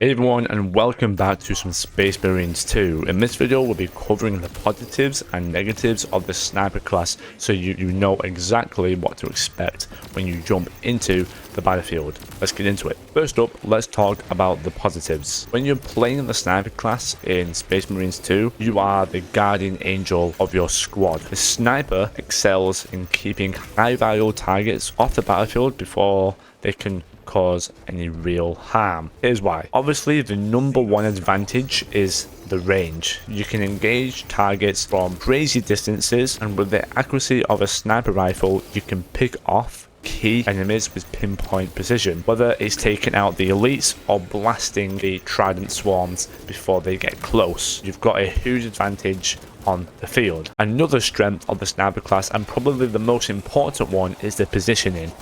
Hey everyone, and welcome back to some Space Marines 2. In this video we'll be covering the positives and negatives of the sniper class so you know exactly what to expect when you jump into the battlefield. Let's get into it. First up, let's talk about the positives. When you're playing the sniper class in Space Marines 2, you are the guardian angel of your squad. The sniper excels in keeping high value targets off the battlefield before they can cause any real harm. Here's why. Obviously, the number one advantage is the range. You can engage targets from crazy distances, and with the accuracy of a sniper rifle, you can pick off key enemies with pinpoint precision, whether it's taking out the elites or blasting the trident swarms before they get close. You've got a huge advantage on the field. Another strength of the sniper class, and probably the most important one, is the positioning.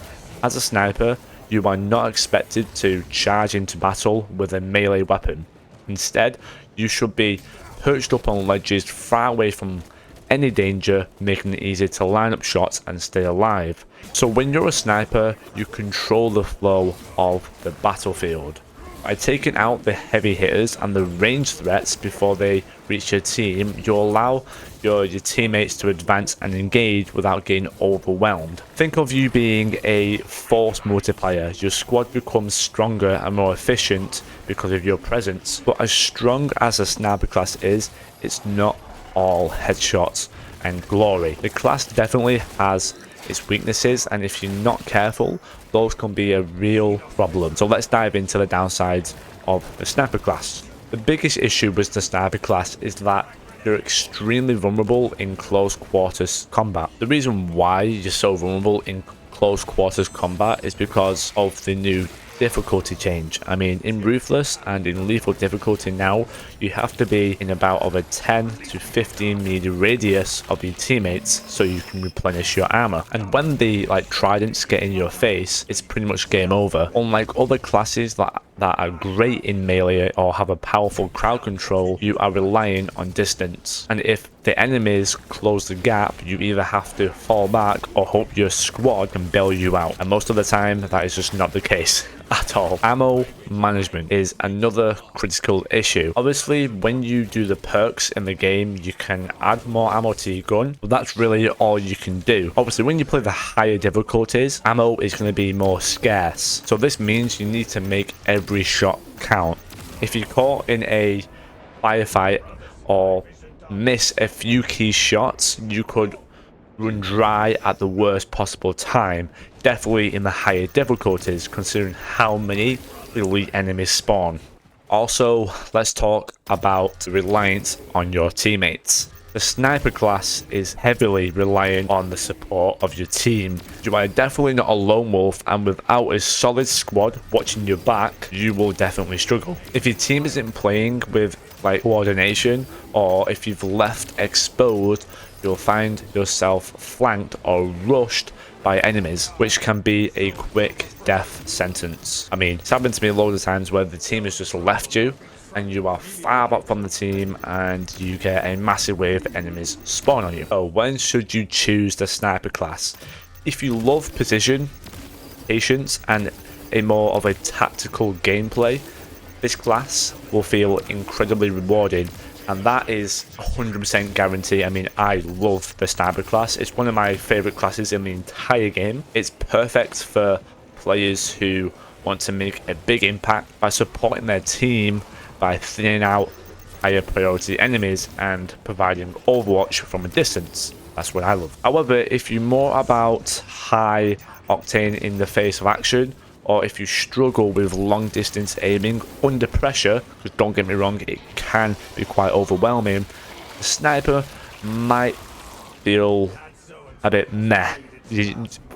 As a sniper, you are not expected to charge into battle with a melee weapon. Instead, you should be perched up on ledges far away from any danger, making it easy to line up shots and stay alive. So when you're a sniper, you control the flow of the battlefield. By taking out the heavy hitters and the range threats before they reach your team, you allow your teammates to advance and engage without getting overwhelmed. Think of you being a force multiplier. Your squad becomes stronger and more efficient because of your presence. But as strong as a sniper class is, it's not all headshots and glory. The class definitely has its weaknesses, and if you're not careful, those can be a real problem. So let's dive into the downsides of the sniper class. The biggest issue with the sniper class is that you're extremely vulnerable in close quarters combat. The reason why you're so vulnerable in close quarters combat is because of the new difficulty change. I mean, in Ruthless and in Lethal difficulty now, you have to be in about of a 10 to 15 meter radius of your teammates so you can replenish your armor. And when the tridents get in your face, it's pretty much game over. Unlike other classes that are great in melee or have a powerful crowd control, you are relying on distance. And if the enemies close the gap, you either have to fall back or hope your squad can bail you out. And most of the time, that is just not the case at all. Ammo management is another critical issue. Obviously, when you do the perks in the game, you can add more ammo to your gun, but that's really all you can do. Obviously, when you play the higher difficulties, ammo is going to be more scarce. So this means you need to make every shot count. If you're caught in a firefight or miss a few key shots, you could run dry at the worst possible time, definitely in the higher difficulties considering how many elite enemies spawn. Also, let's talk about the reliance on your teammates. The sniper class is heavily reliant on the support of your team. You are definitely not a lone wolf, and without a solid squad watching your back, you will definitely struggle. If your team isn't playing with coordination, or if you've left exposed, you'll find yourself flanked or rushed by enemies, which can be a quick death sentence. I mean, it's happened to me loads of times where the team has just left you and you are far back from the team and you get a massive wave of enemies spawn on you. So when should you choose the sniper class? If you love precision, patience, and a more of a tactical gameplay, this class will feel incredibly rewarding, and that is 100% guarantee. I mean, I love the sniper class. It's one of my favorite classes in the entire game. It's perfect for players who want to make a big impact by supporting their team by thinning out higher priority enemies and providing overwatch from a distance. That's what I love. However, if you're more about high octane in the face of action, or if you struggle with long distance aiming under pressure, because don't get me wrong, it can be quite overwhelming, the sniper might feel a bit meh.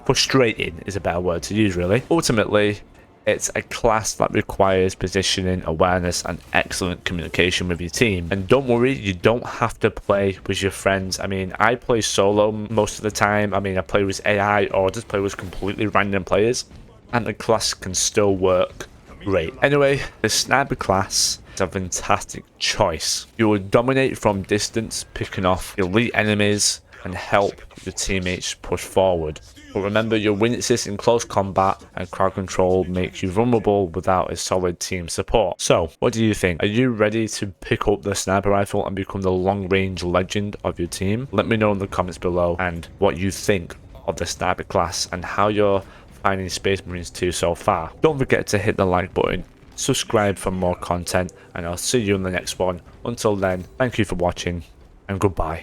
Frustrating is a better word to use, really. Ultimately, it's a class that requires positioning, awareness, and excellent communication with your team. And don't worry, you don't have to play with your friends. I mean, I play solo most of the time. I mean, I play with AI or just play with completely random players, and the class can still work great. Anyway, the sniper class is a fantastic choice. You will dominate from distance, picking off elite enemies and help your teammates push forward. But remember, your weaknesses in close combat and crowd control make you vulnerable without a solid team support. So, what do you think? Are you ready to pick up the sniper rifle and become the long-range legend of your team? Let me know in the comments below and what you think of the sniper class and how you're finding Space Marines 2 so far. Don't forget to hit the like button, subscribe for more content, and I'll see you in the next one. Until then, thank you for watching and goodbye.